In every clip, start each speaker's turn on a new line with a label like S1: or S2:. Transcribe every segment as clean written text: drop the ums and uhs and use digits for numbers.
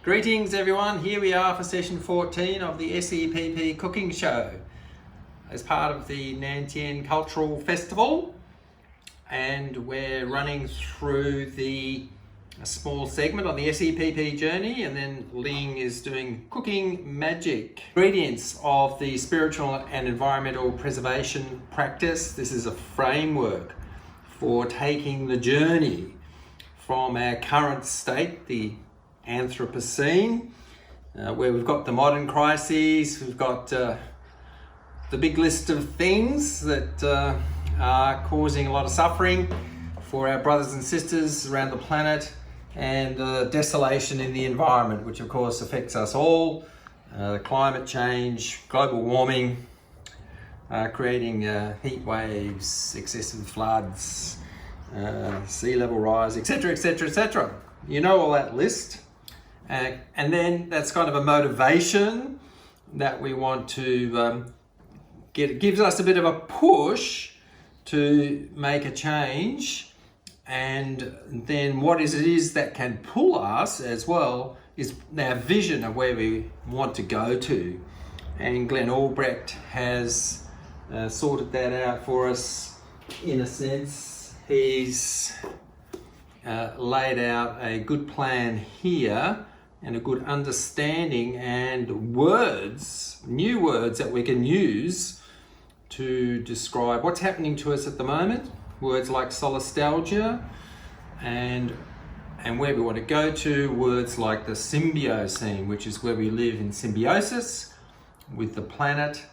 S1: Greetings everyone, here we are for session 14 of the SEPP Cooking Show as part of the Nantien Cultural Festival, and we're running through a small segment on the SEPP journey, and then Ling is doing cooking magic. Ingredients of the spiritual and environmental preservation practice. This is a framework for taking the journey from our current state, the Anthropocene, where we've got the modern crises, we've got the big list of things that are causing a lot of suffering for our brothers and sisters around the planet, and the desolation in the environment, which of course affects us all. The climate change, global warming, creating heat waves, excessive floods, sea level rise, etc, etc, etc. You know all that list. And then that's kind of a motivation that we want to get. It gives us a bit of a push to make a change, and then what it is that can pull us as well is our vision of where we want to go to. And Glenn Albrecht has sorted that out for us in a sense. He's laid out a good plan here and a good understanding and words, new words that we can use to describe what's happening to us at the moment. Words like solastalgia and where we want to go to. Words like the Symbiocene, which is where we live in symbiosis with the planet,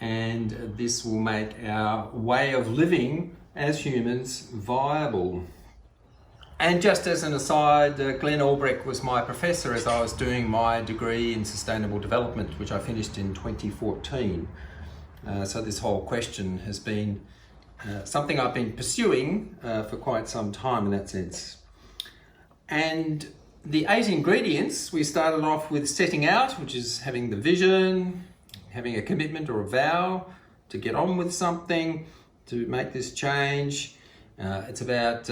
S1: and this will make our way of living as humans viable. And just as an aside, Glenn Albrecht was my professor as I was doing my degree in sustainable development, which I finished in 2014. So this whole question has been something I've been pursuing for quite some time in that sense. And the 8 ingredients, we started off with setting out, which is having the vision, having a commitment or a vow to get on with something, to make this change. It's about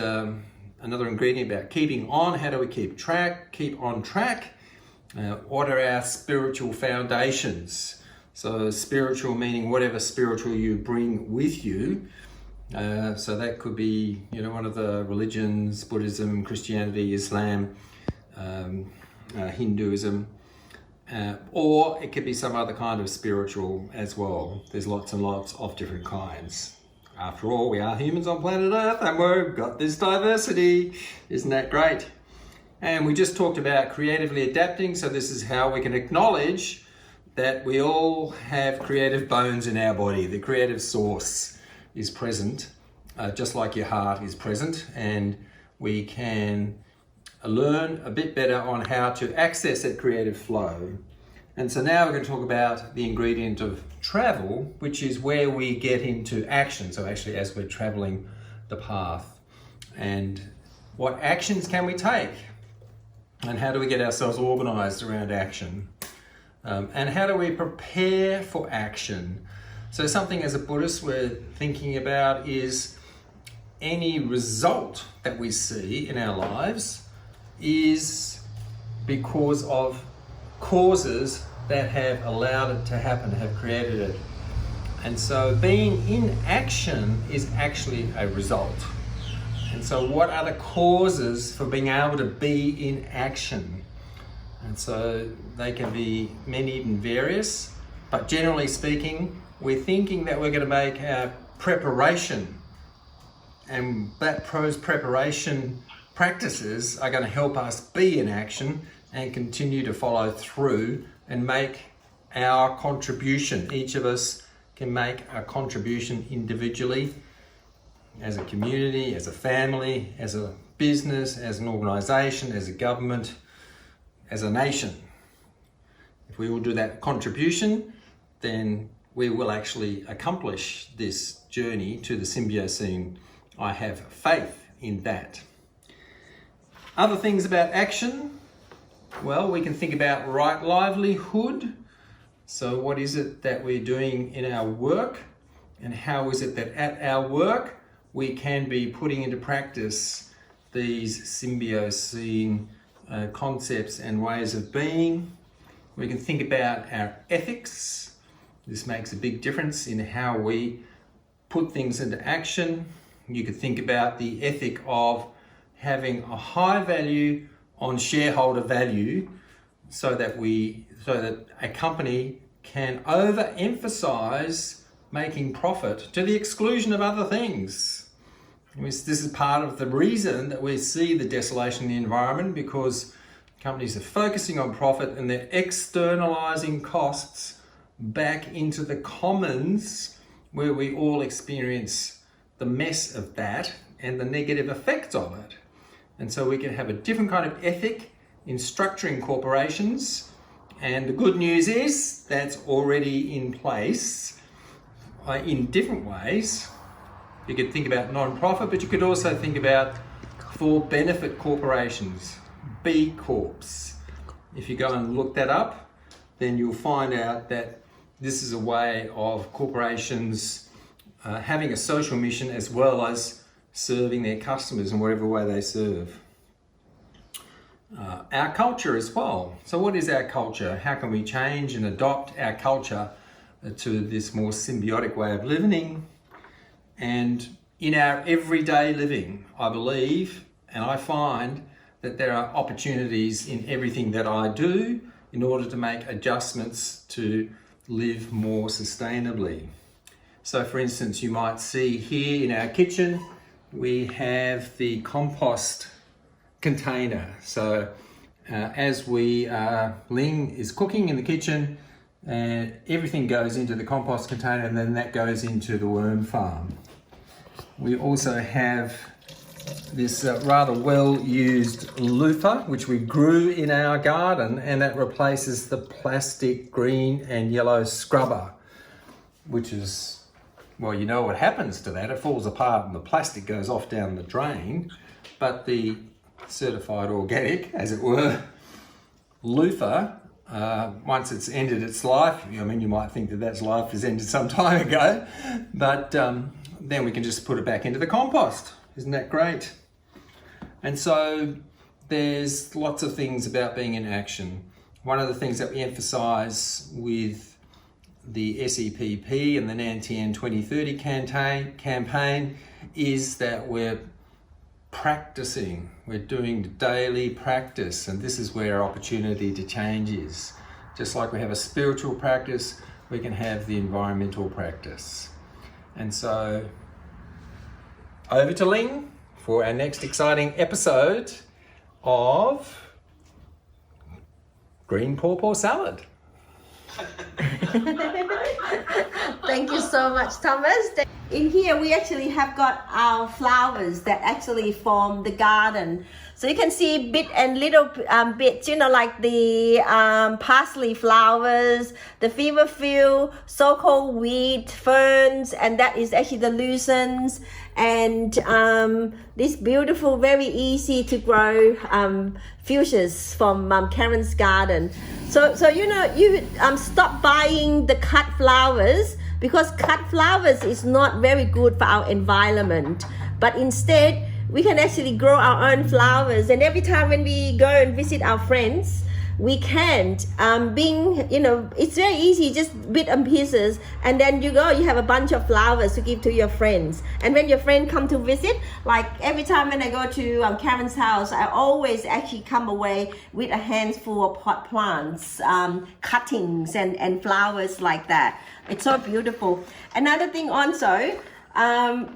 S1: another ingredient about keeping on. How do we keep on track? What are our spiritual foundations? So spiritual meaning whatever spiritual you bring with you. So that could be, one of the religions, Buddhism, Christianity, Islam, Hinduism, or it could be some other kind of spiritual as well. There's lots and lots of different kinds. After all, we are humans on planet Earth and we've got this diversity. Isn't that great? And we just talked about creatively adapting. So this is how we can acknowledge that we all have creative bones in our body. The creative source is present, just like your heart is present. And we can learn a bit better on how to access that creative flow. And so now we're going to talk about the ingredient of travel, which is where we get into action. So actually as we're traveling the path, and what actions can we take? And how do we get ourselves organized around action? And how do we prepare for action? So something as a Buddhist we're thinking about is any result that we see in our lives is because of causes that have allowed it to happen, have created it. And so being in action is actually a result. And so what are the causes for being able to be in action? And so they can be many and various, but generally speaking, we're thinking that we're going to make our preparation, and that preparation practices are going to help us be in action and continue to follow through and make our contribution. Each of us can make a contribution individually, as a community, as a family, as a business, as an organization, as a government, as a nation. If we all do that contribution, then we will actually accomplish this journey to the Symbiocene. I have faith in that. Other things about action. Well, we can think about right livelihood. So what is it that we're doing in our work, and how is it that at our work we can be putting into practice these Symbiocene concepts and ways of being. We can think about our ethics. This makes a big difference in how we put things into action. You could think about the ethic of having a high value on shareholder value so that a company can overemphasize making profit to the exclusion of other things. This is part of the reason that we see the desolation in the environment, because companies are focusing on profit and they're externalizing costs back into the commons, where we all experience the mess of that and the negative effects of it. And so we can have a different kind of ethic in structuring corporations. And the good news is that's already in place in different ways. You could think about non-profit, but you could also think about for-benefit corporations, B Corps. If you go and look that up, then you'll find out that this is a way of corporations having a social mission as well as serving their customers in whatever way they serve. Our culture as well. So what is our culture? How can we change and adopt our culture to this more symbiotic way of living? And in our everyday living, I believe and I find that there are opportunities in everything that I do in order to make adjustments to live more sustainably. So for instance, you might see here in our kitchen, we have the compost container. So as Ling is cooking in the kitchen, everything goes into the compost container and then that goes into the worm farm. We also have this rather well-used loofah, which we grew in our garden, and that replaces the plastic green and yellow scrubber, which is, well, you know what happens to that. It falls apart and the plastic goes off down the drain. But the certified organic, as it were, loofah, once it's ended its life, I mean, you might think that that's life has ended some time ago, but then we can just put it back into the compost. Isn't that great? And so there's lots of things about being in action. One of the things that we emphasize with the SEPP and the Nantian 2030 campaign is that we're practicing. We're doing daily practice, and this is where our opportunity to change is. Just like we have a spiritual practice, we can have the environmental practice. And so over to Ling for our next exciting episode of green pawpaw salad.
S2: Thank you so much, Thomas. In here we actually have got our flowers that actually form the garden. So you can see bit and little bits, you know, like the parsley flowers, the feverfew, so-called weed, ferns, and that is actually the lucens, and this beautiful, very easy to grow fuchsias from Karen's garden. So you know, you stop buying the cut flowers, because cut flowers is not very good for our environment, but instead we can actually grow our own flowers. And every time when we go and visit our friends, we can you know, it's very easy, just bit and pieces, and then you have a bunch of flowers to give to your friends. And when your friend come to visit, like every time when I go to Karen's house, I always actually come away with a handful of pot plants, cuttings and flowers like that. It's so beautiful. Another thing also,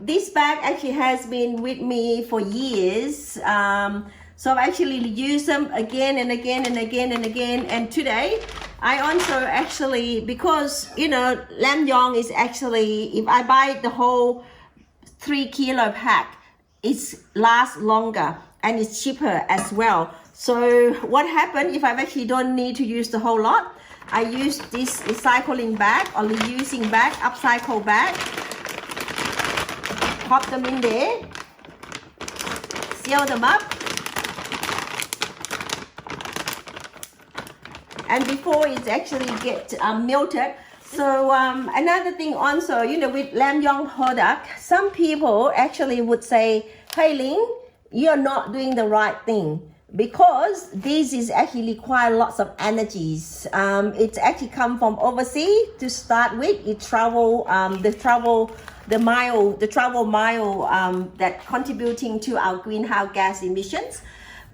S2: this bag actually has been with me for years. So I've actually used them again and again and again and again. And today, I also actually, because, you know, lamb yong is actually, if I buy the whole 3 kilo pack, it lasts longer and it's cheaper as well. So what happened if I actually don't need to use the whole lot? I use this recycling bag or reusing bag, upcycle bag. Pop them in there, seal them up. And before it actually get melted. So another thing also, you know, with lamb yong product, some people actually would say, hey Ling, you're not doing the right thing. because this is actually require lots of energies. It's actually come from overseas to start with. It travel the mile that contributing to our greenhouse gas emissions.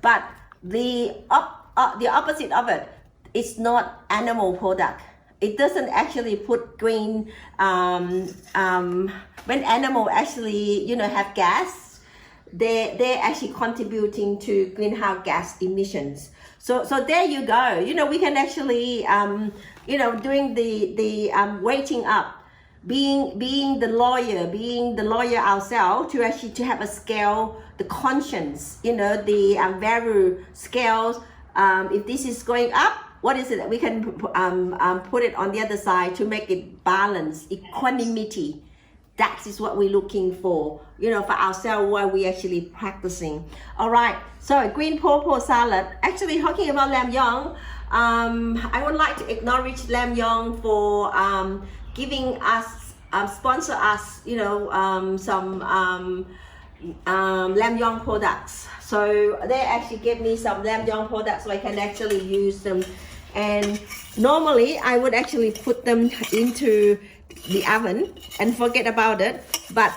S2: But the opposite of it, it's not animal product. It doesn't actually put green when animal actually have gas, they're actually contributing to greenhouse gas emissions. So there you go. We can actually during the waiting up, being the lawyer ourselves, to actually to have a scale, the conscience, the value scales. If this is going up, what is it that we can put it on the other side to make it balance, equanimity? That is what we're looking for, for ourselves while we actually practicing. All right, so green pawpaw salad. Actually, talking about Lam Yong, I would like to acknowledge Lam Yong for giving us, sponsor us, some Lam Yong products. So they actually gave me some Lam Yong products so I can actually use them. And normally I would actually put them into the oven and forget about it. But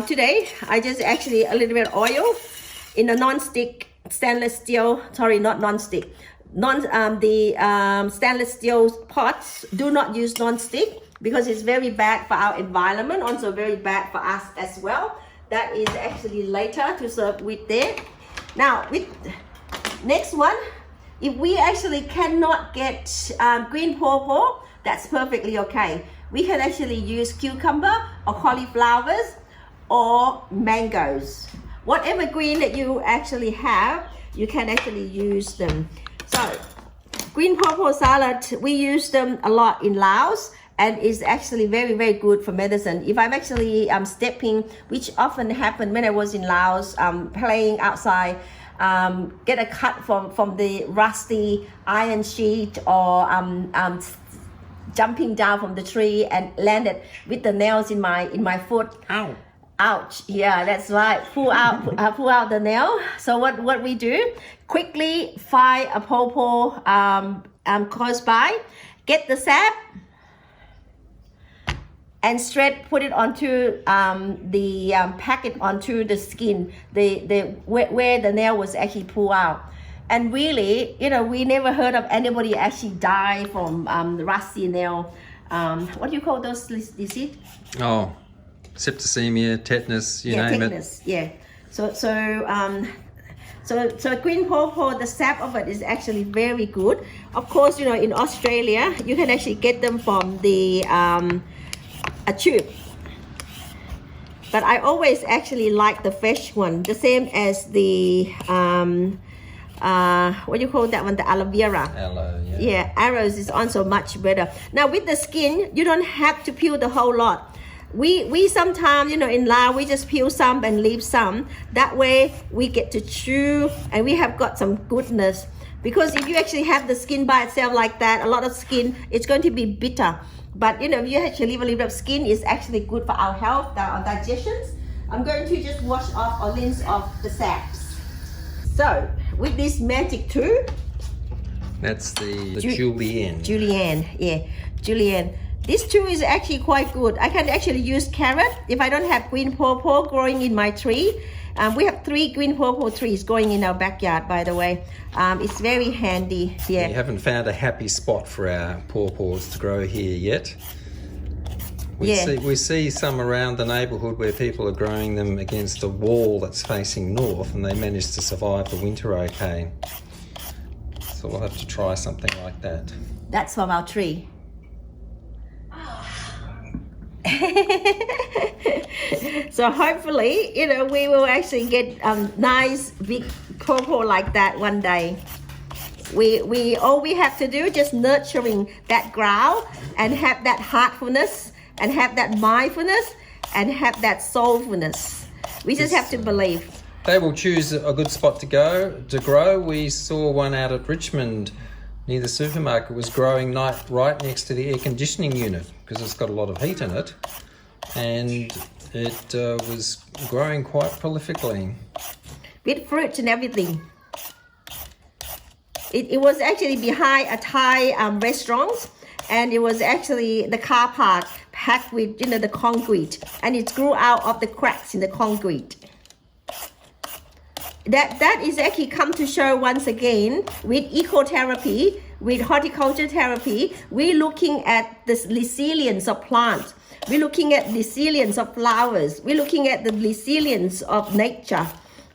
S2: today I just actually a little bit of oil in a non-stick stainless steel, stainless steel pots. Do not use non-stick because it's very bad for our environment, also very bad for us as well. That is actually later to serve with there. Now with next one, if we actually cannot get green pawpaw, that's perfectly okay. We can actually use cucumber or cauliflowers or mangoes. Whatever green that you actually have, you can actually use them. So green pawpaw salad, we use them a lot in Laos, and is actually very, very good for medicine. If I'm actually stepping, which often happened when I was in Laos, playing outside, get a cut from the rusty iron sheet, or jumping down from the tree and landed with the nails in my foot.
S1: Ow.
S2: Ouch. Yeah, that's right. Pull out the nail. So what we do, quickly fry a pawpaw close by, get the sap, and put it onto the packet onto the skin, where the nail was actually pulled out. And really, we never heard of anybody actually die from rusty nail. What do you call those disease?
S1: Oh, septicemia, tetanus, you name
S2: tetanus, it. Yeah. So green pawpaw, the sap of it is actually very good. Of course, in Australia, you can actually get them from the a tube. But I always actually like the fresh one, the same as the what do you call that one, the aloe vera.
S1: Aloe, yeah.
S2: Yeah, arrows is also much better. Now with the skin, you don't have to peel the whole lot. We sometimes, in Laos, we just peel some and leave some. That way we get to chew and we have got some goodness. Because if you actually have the skin by itself like that, a lot of skin, it's going to be bitter. But if you actually leave a little bit of skin, it's actually good for our health, our digestions. I'm going to just wash off or rinse off the saps. So with this magic tool,
S1: that's the julienne.
S2: Julienne. This tool is actually quite good. I can actually use carrot if I don't have green pawpaw growing in my tree. We have 3 green pawpaw trees going in our backyard, by the way. It's very handy. Yeah.
S1: We haven't found a happy spot for our pawpaws to grow here yet. We see some around the neighbourhood where people are growing them against a wall that's facing north, and they managed to survive the winter okay. So we'll have to try something like that.
S2: That's from our tree. So hopefully, we will actually get nice big pawpaw like that one day. We all we have to do just nurturing that ground and have that heartfulness and have that mindfulness and have that soulfulness. We just have to believe.
S1: They will choose a good spot to grow. We saw one out at Richmond near the supermarket. It was growing right next to the air conditioning unit because it's got a lot of heat in it, and it was growing quite prolifically.
S2: With fruits and everything. It was actually behind a Thai restaurant, and it was actually the car park packed with the concrete, and it grew out of the cracks in the concrete. That is actually come to show once again with ecotherapy, with horticulture therapy. We're looking at the resilience of plants. We're looking at resilience of flowers. We're looking at the resilience of nature.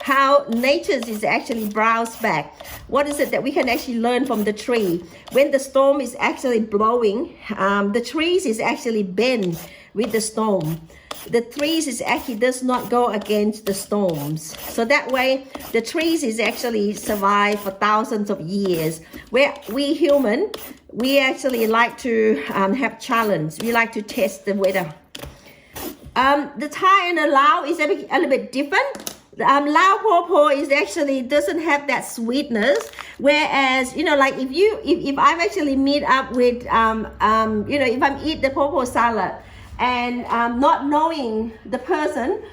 S2: How nature is actually bounce back. What is it that we can actually learn from the tree? When the storm is actually blowing, the trees is actually bend with the storm. The trees is actually does not go against the storms. So that way, the trees is actually survive for thousands of years. Where we human, we actually like to have challenge. We like to test the weather. The Thai and the Lao is a little bit different. Lao PawPaw is actually doesn't have that sweetness, whereas like if I'm actually meet up with if I'm eat the PawPaw salad and not knowing the person,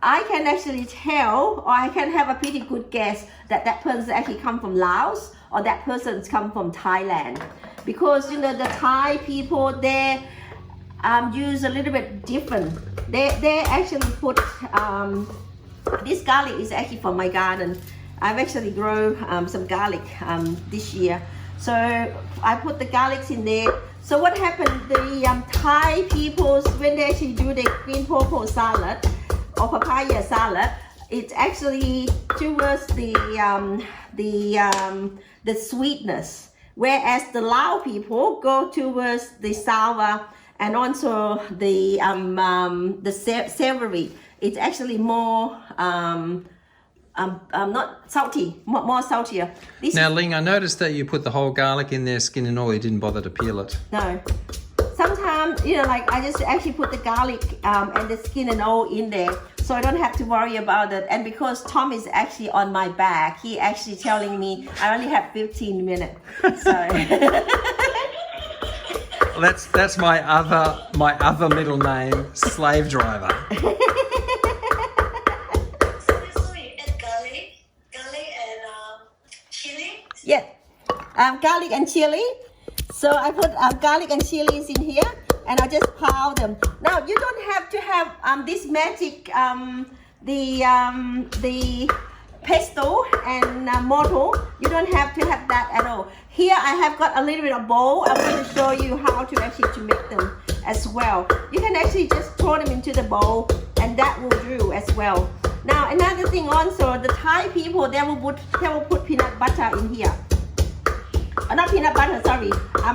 S2: I can actually tell, or I can have a pretty good guess that that person actually come from Laos or that person's come from Thailand, because the Thai people they use a little bit different. They actually put this garlic is actually from my garden. I've actually grown some garlic this year. So I put the garlics in there. So what happened, the Thai people, when they actually do the green PawPaw salad or papaya salad, it's actually towards the sweetness. Whereas the Lao people go towards the sour and also the savory. It's actually more not salty, more saltier.
S1: Now, Ling, I noticed that you put the whole garlic in there, skin and all. You didn't bother to peel it.
S2: No. Sometimes, like I just actually put the garlic and the skin and all in there, so I don't have to worry about it. And because Tom is actually on my back, he actually telling me I only have 15 minutes. So.
S1: That's my other middle name, slave driver.
S2: Yeah, garlic and chili. So I put garlic and chilies in here, and I just pound them. Now you don't have to have this magic the pesto and mortar. You don't have to have that at all. Here I have got a little bit of bowl. I'm going to show you how to actually to make them as well. You can actually just throw them into the bowl, and that will do as well. Now another thing also, the Thai people they will put peanut butter in here. Not peanut butter, sorry.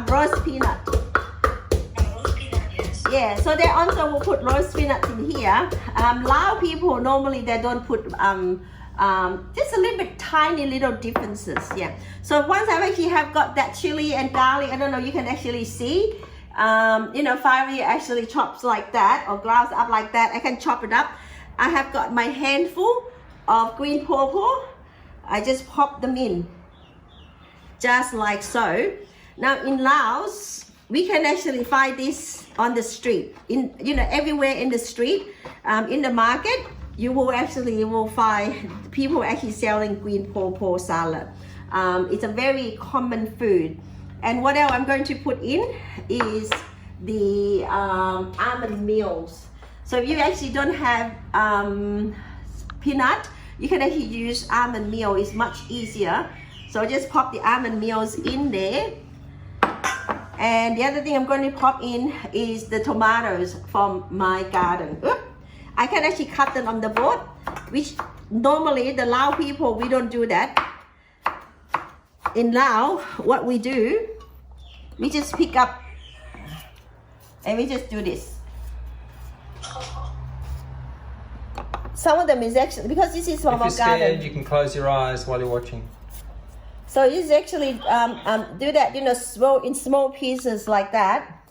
S2: Roast peanut.
S3: Roast peanut, yes.
S2: Yeah, so they also will put roast peanuts in here. Lao people normally they don't put just a little bit tiny little differences. Yeah. So once I actually have got that chili and garlic, I don't know, you can actually see. Fiery actually chops like that or grounds up like that. I can chop it up. I have got my handful of green PawPaw. I just pop them in, just like so. Now in Laos, we can actually find this on the street. Everywhere in the street, in the market, you will find people actually selling green PawPaw salad. It's a very common food. And what else I'm going to put in is the almond meals. So if you actually don't have peanut, you can actually use almond meal. It's much easier. So just pop the almond meals in there. And the other thing I'm going to pop in is the tomatoes from my garden. I can actually cut them on the board, which normally the Lao people, we don't do that. In Lao, what we do, we just pick up and we just do this. Some of them is actually, because this is from our garden.
S1: If you're scared, you can close your eyes while you're watching.
S2: So you just actually do that, in small pieces like that.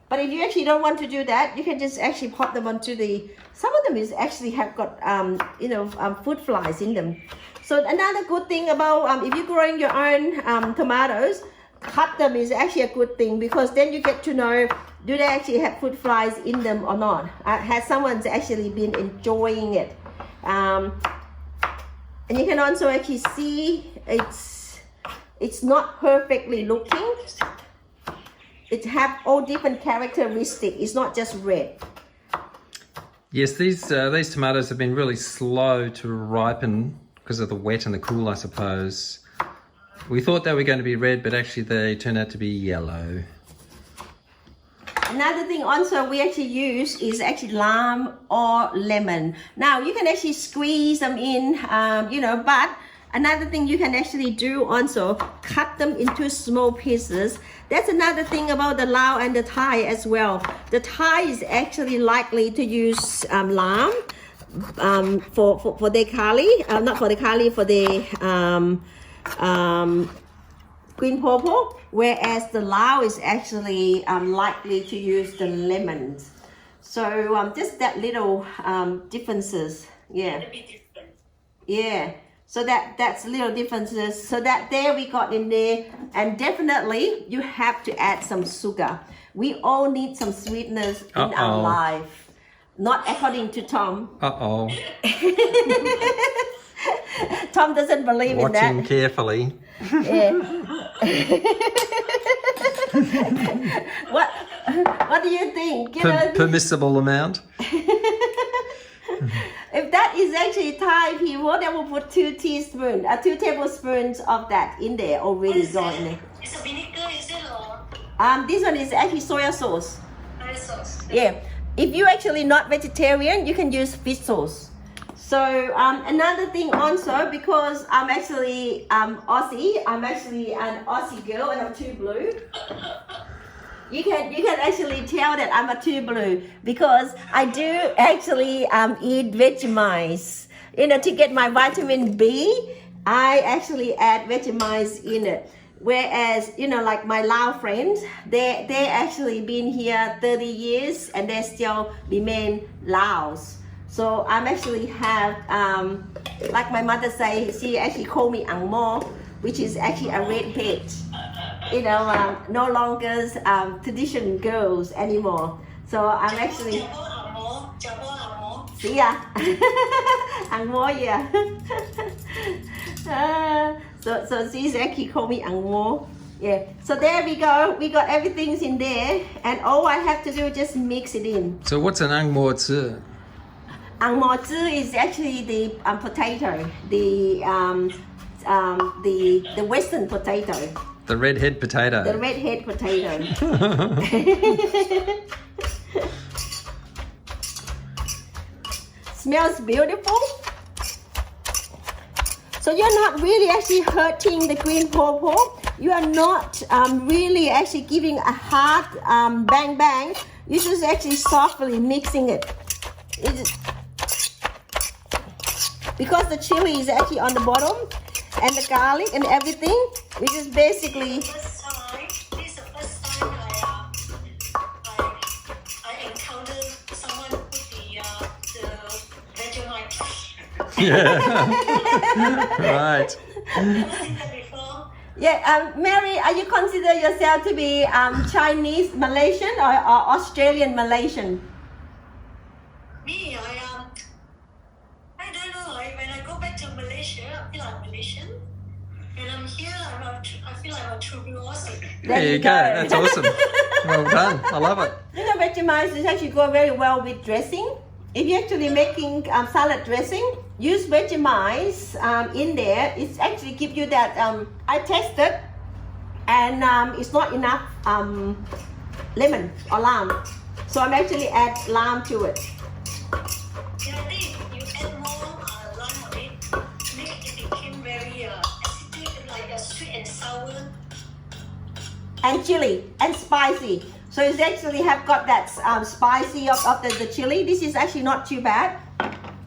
S2: But if you actually don't want to do that, you can just actually pop them onto some of them is actually have got, fruit flies in them. So another good thing about, if you're growing your own tomatoes, cut them is actually a good thing, because then you get to know, do they actually have fruit flies in them or not? Has someone's actually been enjoying it? And you can also actually see it's it's not perfectly looking. It have all different characteristics. It's not just red.
S1: Yes, these tomatoes have been really slow to ripen because of the wet and the cool, I suppose. We thought they were going to be red, but actually they turned out to be yellow.
S2: Another thing also we actually use is actually lime or lemon. Now you can actually squeeze them in, but another thing you can actually do also, cut them into small pieces. That's another thing about the Lao and the Thai as well. The Thai is actually likely to use lime for the curry, not for the curry, for the green pawpaw, whereas the Lao is actually likely to use the lemons. So just that little differences, yeah. Yeah, so that's little differences. So that there we got in there, and definitely you have to add some sugar. We all need some sweetness in our life. Not according to Tom.
S1: Uh-oh.
S2: Tom doesn't believe in that.
S1: Watching carefully.
S2: Yeah. What do you think?
S1: Permissible amount?
S2: If that is actually Thai people, they will put 2 tablespoons of that in there already gone in there.
S3: It's a vinegar, is it, or
S2: This one is actually soy sauce.
S3: soy sauce?
S2: Yeah. If you actually not vegetarian, you can use fish sauce. So another thing also, because I'm actually Aussie, I'm actually an Aussie girl and I'm too blue. You can actually tell that I'm a too blue because I do actually eat Vegemite. To get my vitamin B, I actually add Vegemite in it. Whereas, like my Lao friends, they actually been here 30 years and they still remain Laos. So I'm actually have, like my mother say, she actually call me Ang Mo, which is actually a redhead. No longer tradition girls anymore. So I'm actually. See ya. Ang Mo, yeah. So she's actually called me Ang Mo. Yeah. So there we go. We got everything's in there, and all I have to do is just mix it in.
S1: So what's an ang mo zi?
S2: Ang Mo zi is actually the potato, the Western potato.
S1: The redhead potato.
S2: The redhead potato. Smells beautiful. So you're not really actually hurting the green pawpaw. You are not really actually giving a hard bang bang. You're just actually softly mixing it. Because the chili is actually on the bottom and the garlic and everything, we just basically.
S3: This is the first time I encountered someone with the Vegemite.
S1: Yeah. Right.
S3: Never seen that before.
S2: Yeah, Mary, are you consider yourself to be Chinese Malaysian or Australian Malaysian?
S3: Me, I don't know. When I go back to Malaysia, I feel like Malaysian. And I'm here, I feel like I'm a true blue Aussie.
S1: There you go. That's awesome. Well done. I love it.
S2: Vegemite is actually go very well with dressing. If you're actually making salad dressing, use Vegemite in there. It's actually give you that. I tested, and it's not enough lemon or lime, so I'm actually add lime to it.
S3: Yeah, I think you add more lime on it, it became very acidic, like sweet and sour.
S2: And chili and spicy. So it's actually have got that spicy of the chili. This is actually not too bad.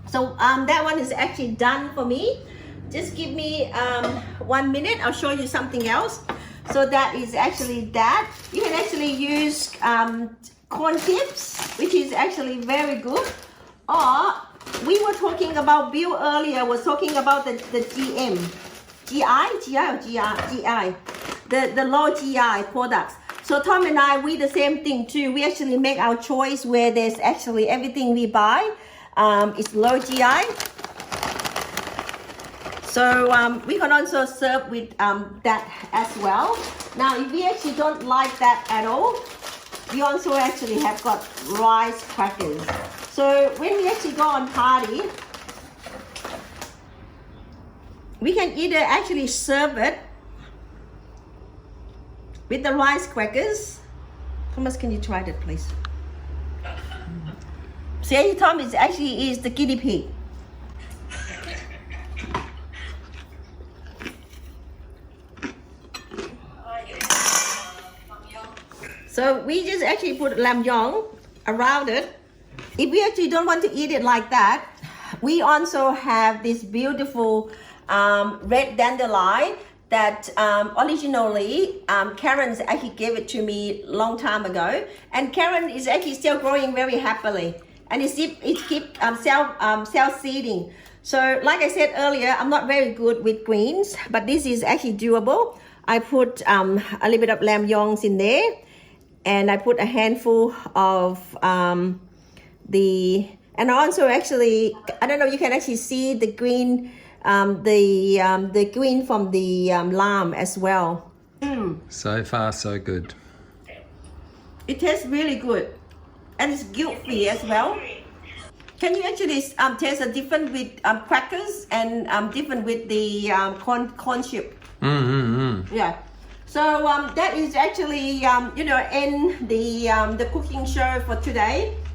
S2: So that one is actually done for me. Just give me 1 minute. I'll show you something else. So that is actually that. You can actually use corn chips, which is actually very good. Or we were talking about, Bill earlier was talking about the GM. GI? The low GI products. So Tom and I, we the same thing too. We actually make our choice where there's actually everything we buy is low GI. So we can also serve with that as well. Now, if we actually don't like that at all, we also actually have got rice crackers. So when we actually go on party, we can either actually serve it with the rice crackers. Thomas, can you try that, please? See, Thomas actually is the guinea pig. So we just actually put lamb yong around it. If we actually don't want to eat it like that, we also have this beautiful red dandelion that originally Karen actually gave it to me a long time ago, and Karen is actually still growing very happily, and it keeps self-seeding. So like I said earlier, I'm not very good with greens, but this is actually doable. I put a little bit of lamb yongs in there, and I put a handful of and also actually, I don't know, you can actually see the green, the green from the lamb as well.
S1: So far, so good.
S2: It tastes really good, and it's guilt-free as well. Can you actually taste the difference with crackers and different with the corn chip? Yeah. So that is actually in the cooking show for today.